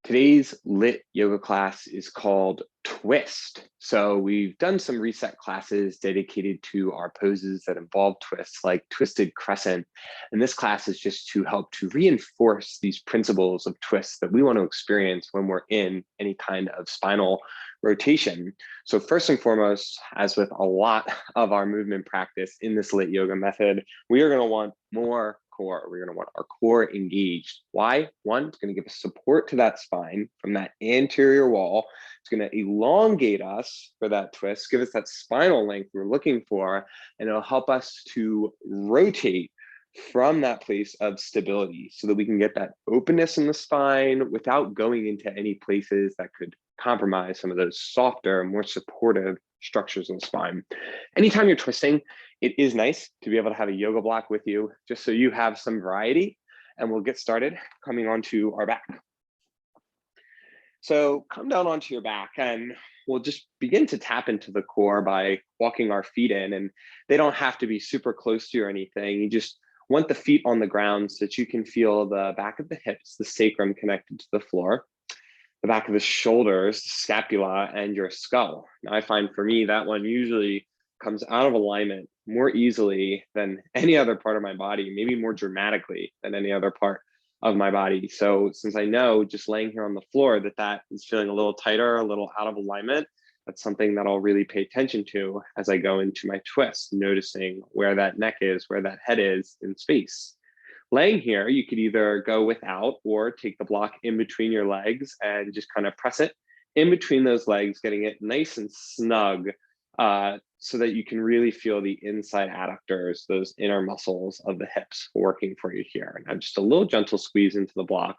Today's lit yoga class is called Twist. So we've done some reset classes dedicated to our poses that involve twists, like twisted crescent. And this class is just to help to reinforce these principles of twists that we want to experience when we're in any kind of spinal rotation. So first and foremost, as with a lot of our movement practice in this lit yoga method, we are going to want more core. We're going to want our core engaged. Why? One, it's going to give us support to that spine from that anterior wall. It's going to elongate us for that twist, give us that spinal length we're looking for, and it'll help us to rotate from that place of stability so that we can get that openness in the spine without going into any places that could compromise some of those softer, more supportive structures in the spine. Anytime you're twisting, it is nice to be able to have a yoga block with you, just so you have some variety. And we'll get started coming onto our back. So come down onto your back and we'll just begin to tap into the core by walking our feet in. And they don't have to be super close to you or anything. You just want the feet on the ground so that you can feel the back of the hips, the sacrum connected to the floor, the back of the shoulders, the scapula, and your skull. Now, I find for me that one usually comes out of alignment more easily than any other part of my body, maybe more dramatically than any other part of my body. So since I know just laying here on the floor that is feeling a little tighter, a little out of alignment, that's something that I'll really pay attention to as I go into my twist, noticing where that neck is, where that head is in space. Laying here, you could either go without or take the block in between your legs and just kind of press it in between those legs, getting it nice and snug so that you can really feel the inside adductors, those inner muscles of the hips working for you here. Now just a little gentle squeeze into the block.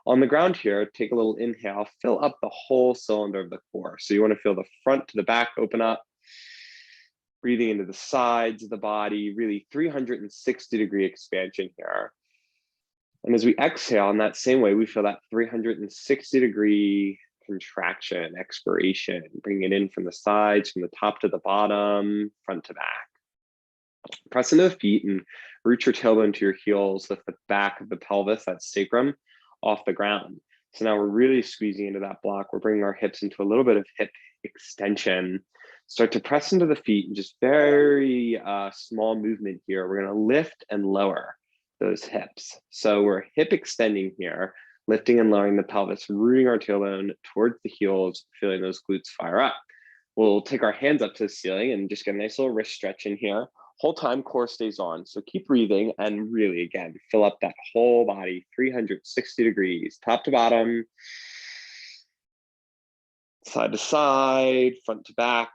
On the ground here, take a little inhale, fill up the whole cylinder of the core. So you want to feel the front to the back open up, breathing into the sides of the body, really 360-degree expansion here. And as we exhale in that same way, we feel that 360-degree contraction, expiration, bring it in from the sides, from the top to the bottom, front to back. Press into the feet and root your tailbone to your heels, lift the back of the pelvis, that sacrum, off the ground. So now we're really squeezing into that block. We're bringing our hips into a little bit of hip extension. Start to press into the feet and just very small movement here. We're going to lift and lower those hips. So we're hip extending here, lifting and lowering the pelvis, rooting our tailbone towards the heels, feeling those glutes fire up. We'll take our hands up to the ceiling and just get a nice little wrist stretch in here. Whole time core stays on. So keep breathing and really, again, fill up that whole body, 360 degrees, top to bottom, side to side, front to back,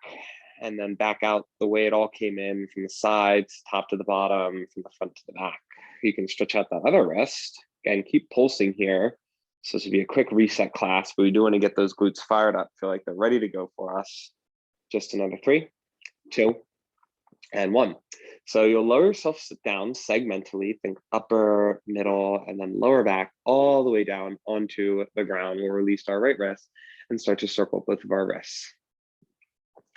and then back out the way it all came in, from the sides, top to the bottom, from the front to the back. You can stretch out that other wrist. Again, keep pulsing here. So this will be a quick reset class, but we do want to get those glutes fired up, feel like they're ready to go for us. Just another 3, 2, and 1. So you'll lower yourself down segmentally, think upper, middle, and then lower back all the way down onto the ground. We'll release our right wrist and start to circle both of our wrists.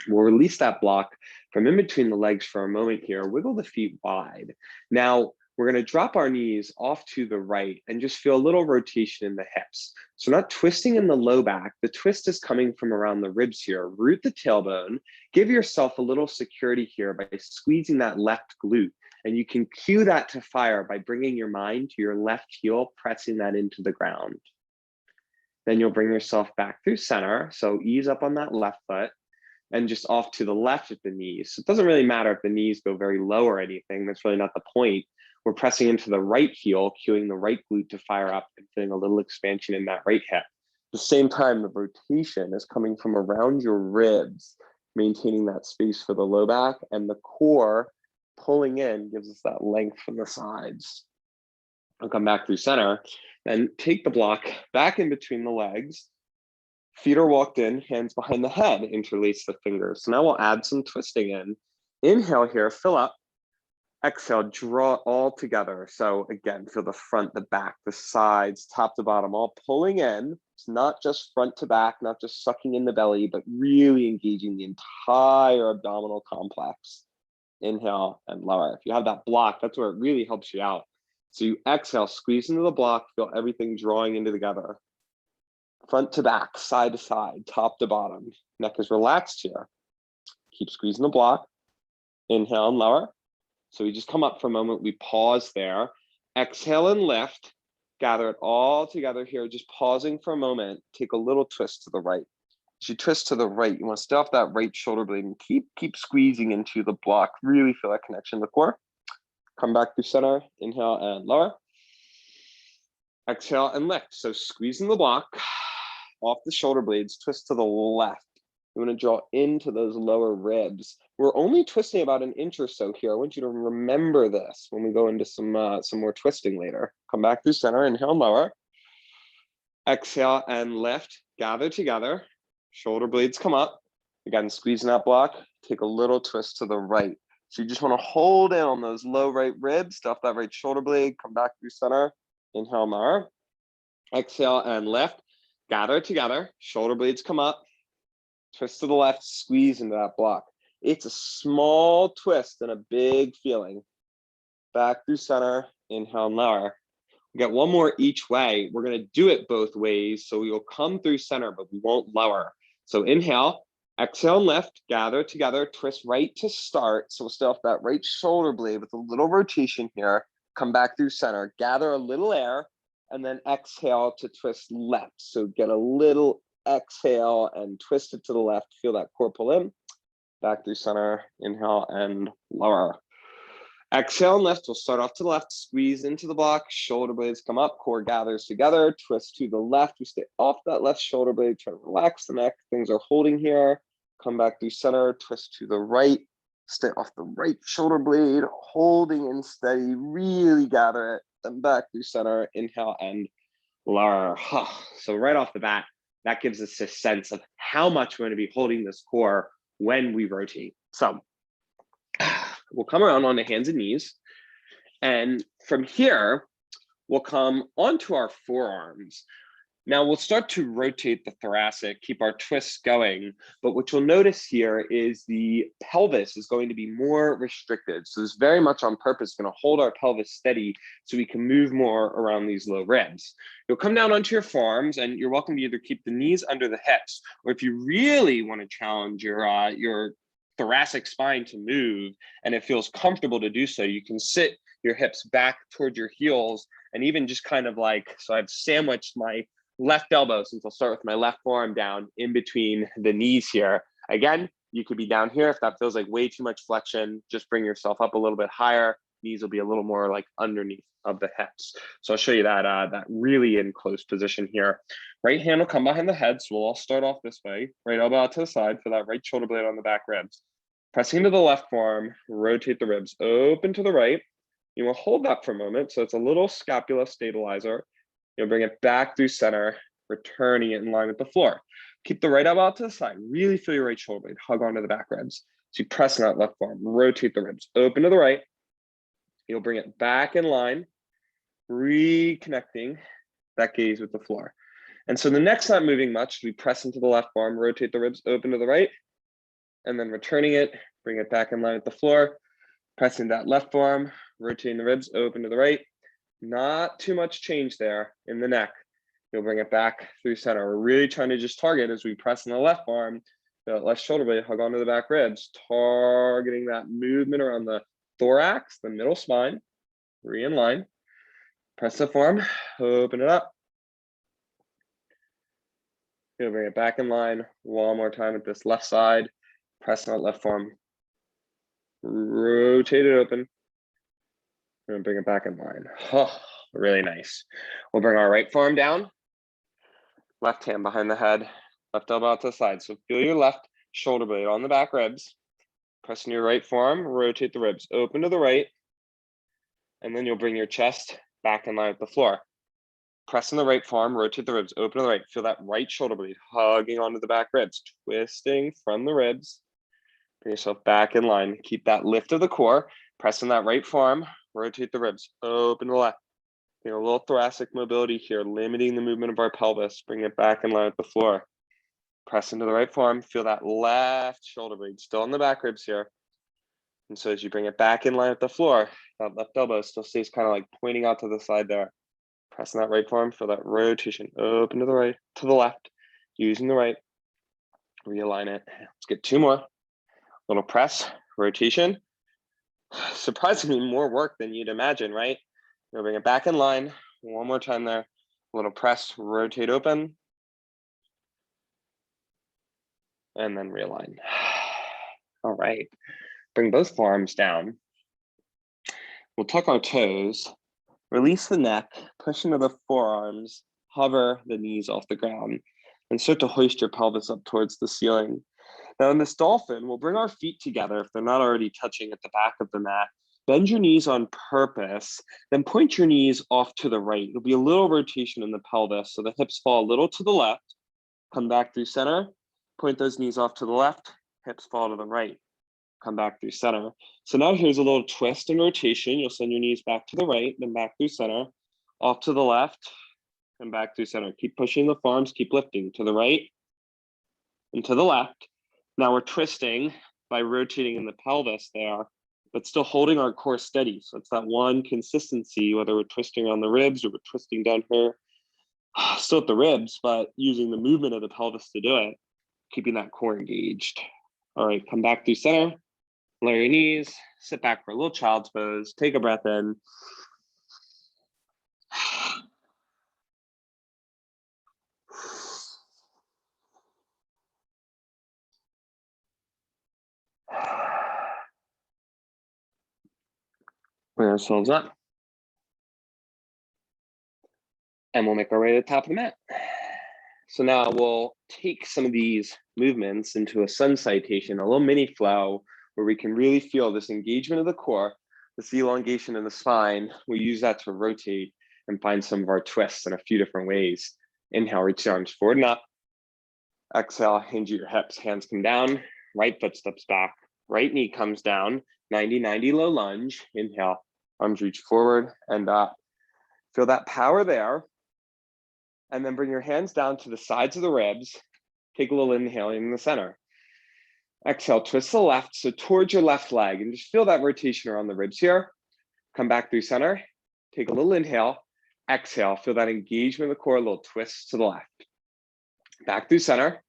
We'll release that block from in between the legs for a moment here. Wiggle the feet wide. Now, we're going to drop our knees off to the right and just feel a little rotation in the hips. So not twisting in the low back. The twist is coming from around the ribs here. Root the tailbone. Give yourself a little security here by squeezing that left glute. And you can cue that to fire by bringing your mind to your left heel, pressing that into the ground. Then you'll bring yourself back through center. So ease up on that left foot and just off to the left at the knees. So it doesn't really matter if the knees go very low or anything. That's really not the point. We're pressing into the right heel, cueing the right glute to fire up and feeling a little expansion in that right hip. At the same time, the rotation is coming from around your ribs, maintaining that space for the low back, and the core pulling in gives us that length from the sides. I'll come back through center, then take the block back in between the legs. Feet are walked in, hands behind the head, interlace the fingers. So now we'll add some twisting in. Inhale here, fill up. Exhale, draw all together. So again, feel the front, the back, the sides, top to bottom, all pulling in. It's not just front to back, not just sucking in the belly, but really engaging the entire abdominal complex. Inhale and lower. If you have that block, that's where it really helps you out. So you exhale, squeeze into the block, feel everything drawing into together. front to back, side to side, top to bottom. Neck is relaxed here. Keep squeezing the block. Inhale and lower. So we just come up for a moment. We pause there. Exhale and lift. Gather it all together here. Just pausing for a moment. Take a little twist to the right. As you twist to the right, you want to stay off that right shoulder blade and keep squeezing into the block. Really feel that connection in the core. Come back through center. Inhale and lower. Exhale and lift. So squeezing the block off the shoulder blades, twist to the left. You want to draw into those lower ribs. We're only twisting about an inch or so here. I want you to remember this when we go into some more twisting later. Come back through center, inhale and lower. Exhale and lift, gather together. Shoulder blades come up. Again, squeezing that block. Take a little twist to the right. So you just want to hold in on those low right ribs, stuff that right shoulder blade, come back through center, inhale and lower. Exhale and lift, gather together. Shoulder blades come up. Twist to the left, squeeze into that block. It's a small twist and a big feeling. Back through center, inhale and lower. We got one more each way. We're going to do it both ways. So we will come through center, but we won't lower. So inhale, exhale and lift, gather together, twist right to start. So we'll stay off that right shoulder blade with a little rotation here. Come back through center, gather a little air, and then exhale to twist left. So get a little exhale and twist it to the left. Feel that core pull in. Back through center, inhale and lower. Exhale and lift. We'll start off to the left, squeeze into the block, shoulder blades come up, core gathers together, twist to the left. We stay off that left shoulder blade, try to relax the neck. Things are holding here. Come back through center, twist to the right, stay off the right shoulder blade, holding in steady, really gather it. Then back through center, inhale and lower. So right off the bat, that gives us a sense of how much we're going to be holding this core when we rotate. So we'll come around on the hands and knees. And from here, we'll come onto our forearms. Now we'll start to rotate the thoracic, keep our twists going. But what you'll notice here is the pelvis is going to be more restricted. So this is very much on purpose going to hold our pelvis steady so we can move more around these low ribs. You'll come down onto your forearms and you're welcome to either keep the knees under the hips, or if you really want to challenge your thoracic spine to move and it feels comfortable to do so, you can sit your hips back towards your heels and even just kind of like, so I've sandwiched my left elbow, since I'll start with my left forearm down in between the knees here. Again, you could be down here. If that feels like way too much flexion, just bring yourself up a little bit higher. Knees will be a little more like underneath of the hips. So I'll show you that, that really in close position here. Right hand will come behind the head. So we'll all start off this way. Right elbow out to the side for that right shoulder blade on the back ribs. Pressing to the left forearm, rotate the ribs, open to the right. You will hold that for a moment. So it's a little scapula stabilizer. You'll bring it back through center, returning it in line with the floor. Keep the right elbow out to the side. Really feel your right shoulder blade. Hug onto the back ribs. So you press in that left forearm, rotate the ribs, open to the right. You'll bring it back in line, reconnecting that gaze with the floor. And so the neck's not moving much. We press into the left forearm, rotate the ribs, open to the right, and then returning it, bring it back in line with the floor. Pressing that left forearm, rotating the ribs, open to the right. Not too much change there in the neck. You'll bring it back through center. We're really trying to just target as we press in the left arm, the left shoulder blade, hug onto the back ribs, targeting that movement around the thorax, the middle spine, in line. Press the forearm, open it up. You'll bring it back in line one more time with this left side. Press that left forearm, rotate it open. We're gonna bring it back in line. Oh, really nice. We'll bring our right forearm down, left hand behind the head, left elbow out to the side. So feel your left shoulder blade on the back ribs. Pressing your right forearm, rotate the ribs, open to the right, and then you'll bring your chest back in line with the floor. Pressing the right forearm, rotate the ribs, open to the right. Feel that right shoulder blade hugging onto the back ribs, twisting from the ribs. Bring yourself back in line. Keep that lift of the core. Pressing that right forearm, rotate the ribs, open to the left. A little thoracic mobility here, limiting the movement of our pelvis. Bring it back in line with the floor. Press into the right forearm. Feel that left shoulder blade still on the back ribs here. And so as you bring it back in line with the floor, that left elbow still stays kind of like pointing out to the side there. Pressing that right forearm, feel that rotation, open to the right, to the left, using the right, realign it. Let's get 2 more. Little press, rotation. Surprisingly more work than you'd imagine, right? We'll bring it back in line. 1 more time there. Little press, rotate open. And then realign. All right, bring both forearms down. We'll tuck our toes, release the neck, push into the forearms, hover the knees off the ground, and start to hoist your pelvis up towards the ceiling. Now in this dolphin, we'll bring our feet together if they're not already touching at the back of the mat. Bend your knees on purpose, then point your knees off to the right. There'll be a little rotation in the pelvis, so the hips fall a little to the left. Come back through center, point those knees off to the left, hips fall to the right. Come back through center. So now here's a little twist and rotation. You'll send your knees back to the right, then back through center, off to the left, and back through center. Keep pushing the forearms, keep lifting to the right and to the left. Now we're twisting by rotating in the pelvis there, but still holding our core steady. So it's that one consistency, whether we're twisting on the ribs or we're twisting down here, still at the ribs, but using the movement of the pelvis to do it, keeping that core engaged. All right, come back through center, lower your knees, sit back for a little child's pose, take a breath in. Bring ourselves up. And we'll make our way to the top of the mat. So now we'll take some of these movements into a sun citation, a little mini flow, where we can really feel this engagement of the core, this elongation in the spine. We use that to rotate and find some of our twists in a few different ways. Inhale, reach the arms forward and up. Exhale, hinge at your hips, hands come down, right foot steps back, right knee comes down, 90-90 low lunge. Inhale, arms reach forward and up. Feel that power there. And then bring your hands down to the sides of the ribs. Take a little inhale in the center. Exhale, twist to the left, so towards your left leg, and just feel that rotation around the ribs here. Come back through center. Take a little inhale. Exhale, feel that engagement of the core, a little twist to the left. Back through center.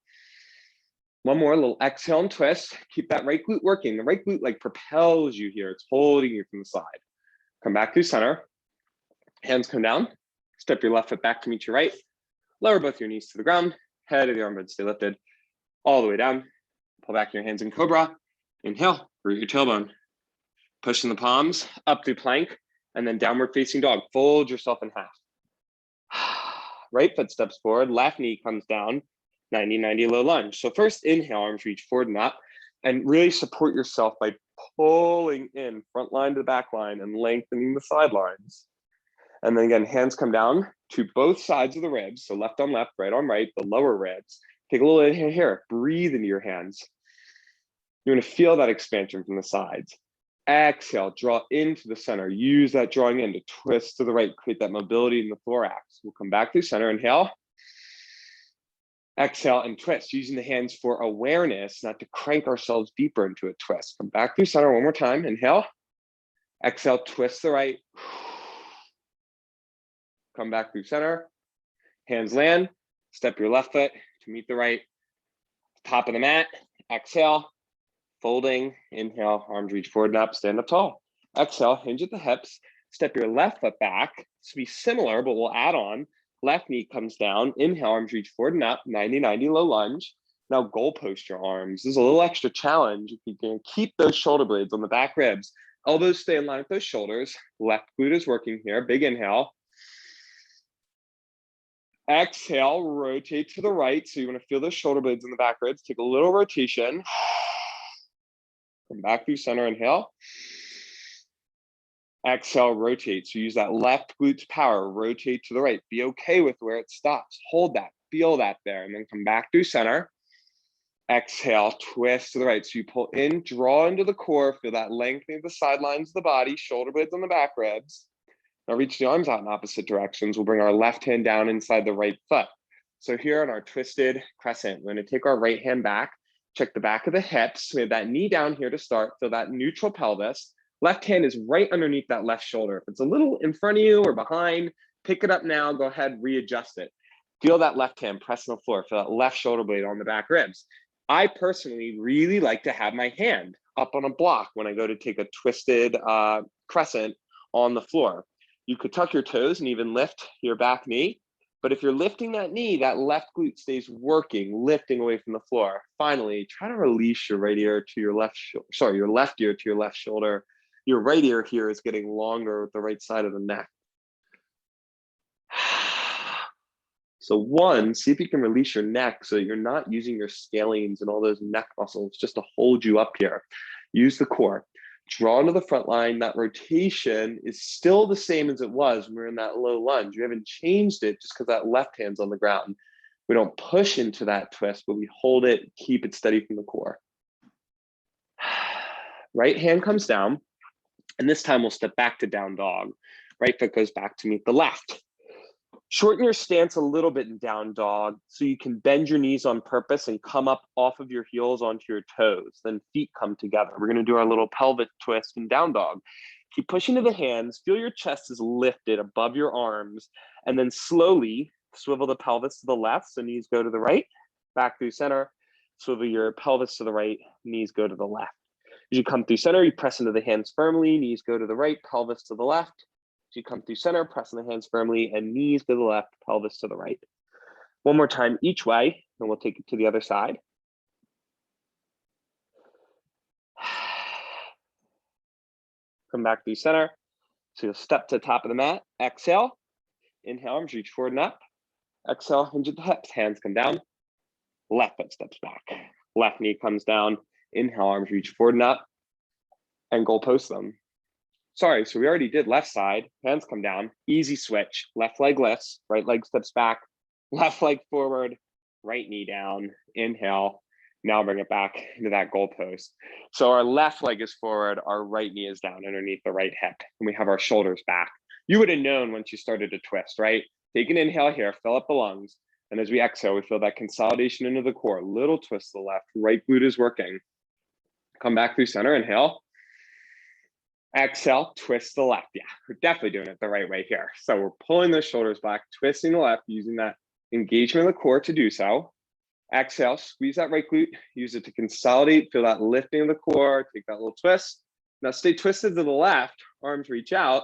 One more, little exhale and twist. Keep that right glute working. The right glute like propels you here. It's holding you from the side. Come back through center. Hands come down. Step your left foot back to meet your right. Lower both your knees to the ground. Head of the armpit stay lifted. All the way down. Pull back your hands in cobra. Inhale, root your tailbone. Pushing the palms up through plank. And then downward facing dog. Fold yourself in half. Right foot steps forward. Left knee comes down. 90-90 low lunge. So first inhale, arms reach forward and up. And really support yourself by pulling in front line to the back line and lengthening the sidelines. And then again, hands come down to both sides of the ribs. So left on left, right on right, the lower ribs. Take a little inhale here. Breathe into your hands. You're going to feel that expansion from the sides. Exhale, draw into the center. Use that drawing in to twist to the right, create that mobility in the thorax. We'll come back through center. Inhale. Exhale and twist, using the hands for awareness, not to crank ourselves deeper into a twist. Come back through center one more time. Inhale. Exhale, twist the right. Come back through center. Hands land. Step your left foot to meet the right. Top of the mat. Exhale. Folding. Inhale. Arms reach forward and up. Stand up tall. Exhale. Hinge at the hips. Step your left foot back. This will be similar, but we'll add on. Left knee comes down. Inhale. Arms reach forward and up. 90-90 low lunge. Now goal post your arms. This is a little extra challenge. If you can keep those shoulder blades on the back ribs. Elbows stay in line with those shoulders. Left glute is working here. Big inhale. Exhale, rotate to the right. So you want to feel those shoulder blades in the back ribs. Take a little rotation. Come back through center, inhale. Exhale, rotate. So use that left glute's power. Rotate to the right. Be okay with where it stops. Hold that. Feel that there. And then come back through center. Exhale, twist to the right. So you pull in, draw into the core. Feel that lengthening of the sidelines of the body. Shoulder blades on the back ribs. Now reach the arms out in opposite directions. We'll bring our left hand down inside the right foot. So here on our twisted crescent, we're going to take our right hand back, check the back of the hips. We have that knee down here to start. Feel that neutral pelvis. Left hand is right underneath that left shoulder. If it's a little in front of you or behind, Pick it up now, go ahead, readjust it. Feel that left hand press on the floor, feel that left shoulder blade on the back ribs. I personally really like to have my hand up on a block when I go to take a twisted crescent on the floor. You could tuck your toes and even lift your back knee. But if you're lifting that knee, that left glute stays working, lifting away from the floor. Finally, try to release your right ear to your left shoulder. Sorry, your left ear to your left shoulder. Your right ear here is getting longer with the right side of the neck. So one, see if you can release your neck so that you're not using your scalenes and all those neck muscles just to hold you up here. Use the core. Draw into the front line. That rotation is still the same as it was when we were in that low lunge. We haven't changed it just because that left hand's on the ground. We don't push into that twist, but we hold it, keep it steady from the core. Right hand comes down, and this time we'll step back to down dog. Right foot goes back to meet the left. Shorten your stance a little bit in down dog so you can bend your knees on purpose and come up off of your heels onto your toes. Then feet come together. We're going to do our little pelvic twist in down dog. Keep pushing to the hands. Feel your chest is lifted above your arms. And then slowly swivel the pelvis to the left. So knees go to the right, back through center. Swivel your pelvis to the right, knees go to the left. As you come through center, you press into the hands firmly. Knees go to the right, pelvis to the left. As you come through center, pressing the hands firmly and knees to the left, pelvis to the right. One more time each way, and we'll take it to the other side. Come back through center. So you'll step to the top of the mat. Exhale. Inhale, arms reach forward and up. Exhale, hinge at the hips. Hands come down. Left foot steps back. Left knee comes down. Inhale, arms reach forward and up. And goalpost them. Sorry, so we already did left side, hands come down, easy switch, left leg lifts, right leg steps back, left leg forward, right knee down, inhale, now bring it back into that goalpost. So our left leg is forward, our right knee is down underneath the right hip, and we have our shoulders back. You would have known once you started to twist, right? Take an inhale here, fill up the lungs, and as we exhale, we feel that consolidation into the core, little twist to the left, right glute is working. Come back through center, inhale. Exhale, twist the left. Yeah, we're definitely doing it the right way here. So we're pulling those shoulders back, twisting the left, using that engagement of the core to do so. Exhale, squeeze that right glute, use it to consolidate, feel that lifting of the core, take that little twist. Now stay twisted to the left, arms reach out,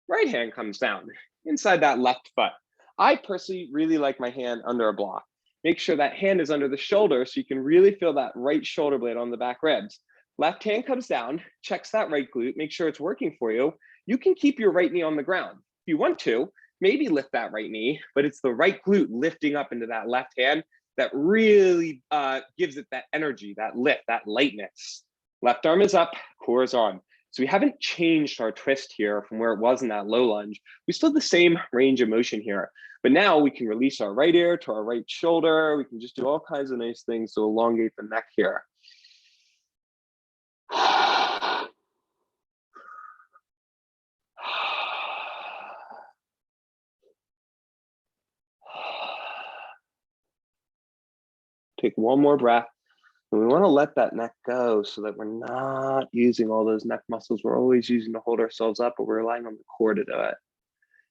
right hand comes down inside that left foot. I personally really like my hand under a block. Make sure that hand is under the shoulder so you can really feel that right shoulder blade on the back ribs. Left hand comes down, checks that right glute, make sure it's working for you. You can keep your right knee on the ground. If you want to, maybe lift that right knee, but it's the right glute lifting up into that left hand that really gives it that energy, that lift, that lightness. Left arm is up, core is on. So we haven't changed our twist here from where it was in that low lunge. We still have the same range of motion here, but now we can release our right ear to our right shoulder. We can just do all kinds of nice things to elongate the neck here. Take one more breath. And we want to let that neck go so that we're not using all those neck muscles we're always using to hold ourselves up, but we're relying on the core to do it.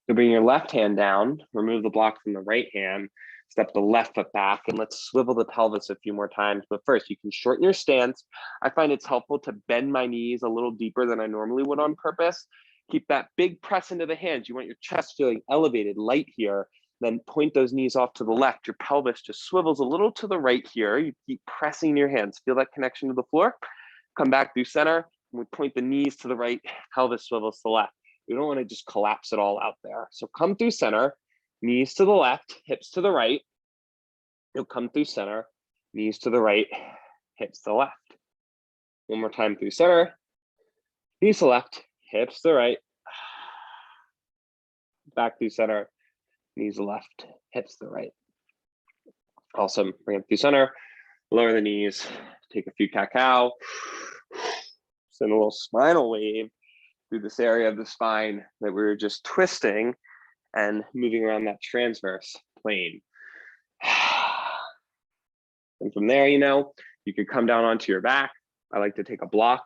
So bring your left hand down, remove the block from the right hand, step the left foot back, and let's swivel the pelvis a few more times. But first, you can shorten your stance. I find it's helpful to bend my knees a little deeper than I normally would on purpose. Keep that big press into the hands. You want your chest feeling elevated, light here. Then point those knees off to the left. Your pelvis just swivels a little to the right here. You keep pressing your hands. Feel that connection to the floor. Come back through center. And we point the knees to the right, pelvis swivels to the left. We don't want to just collapse it all out there. So come through center, knees to the left, hips to the right. You'll come through center, knees to the right, hips to the left. One more time through center, knees to the left, hips to the right. Back through center, knees to the left, hips to the right. Awesome. Bring it through center, lower the knees, take a few cat-cow. Send a little spinal wave through this area of the spine that we were just twisting and moving around that transverse plane. And from there, you could come down onto your back. I like to take a block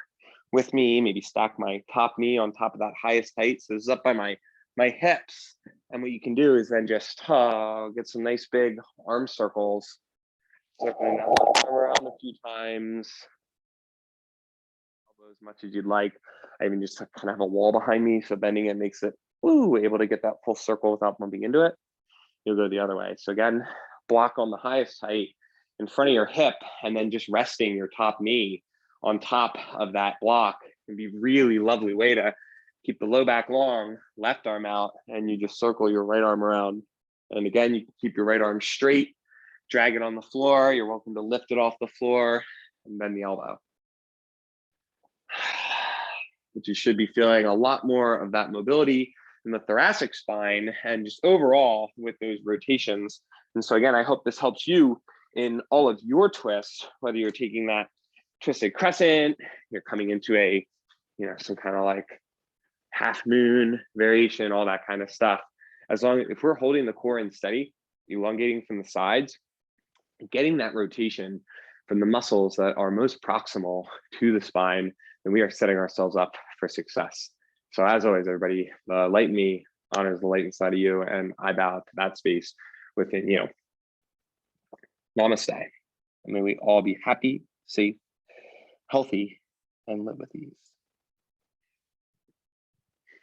with me, maybe stack my top knee on top of that highest height. So this is up by my my hips. And what you can do is then just get some nice big arm circles, circling that arm around a few times, elbow as much as you'd like. I even just kind of have a wall behind me, so bending it makes it able to get that full circle without bumping into it. You'll go the other way. So again, block on the highest height in front of your hip, and then just resting your top knee on top of that block can be really lovely way to keep the low back long, left arm out, and you just circle your right arm around. And again, you can keep your right arm straight, drag it on the floor. You're welcome to lift it off the floor and bend the elbow. But you should be feeling a lot more of that mobility in the thoracic spine and just overall with those rotations. And so again, I hope this helps you in all of your twists, whether you're taking that twisted crescent, you're coming into a, some kind of like half moon variation, all that kind of stuff. As long as if we're holding the core in steady, elongating from the sides, getting that rotation from the muscles that are most proximal to the spine, then we are setting ourselves up for success. So as always, everybody, the light in me honors the light inside of you, and I bow to that space within you. Namaste. And may we all be happy, safe, healthy, and live with ease.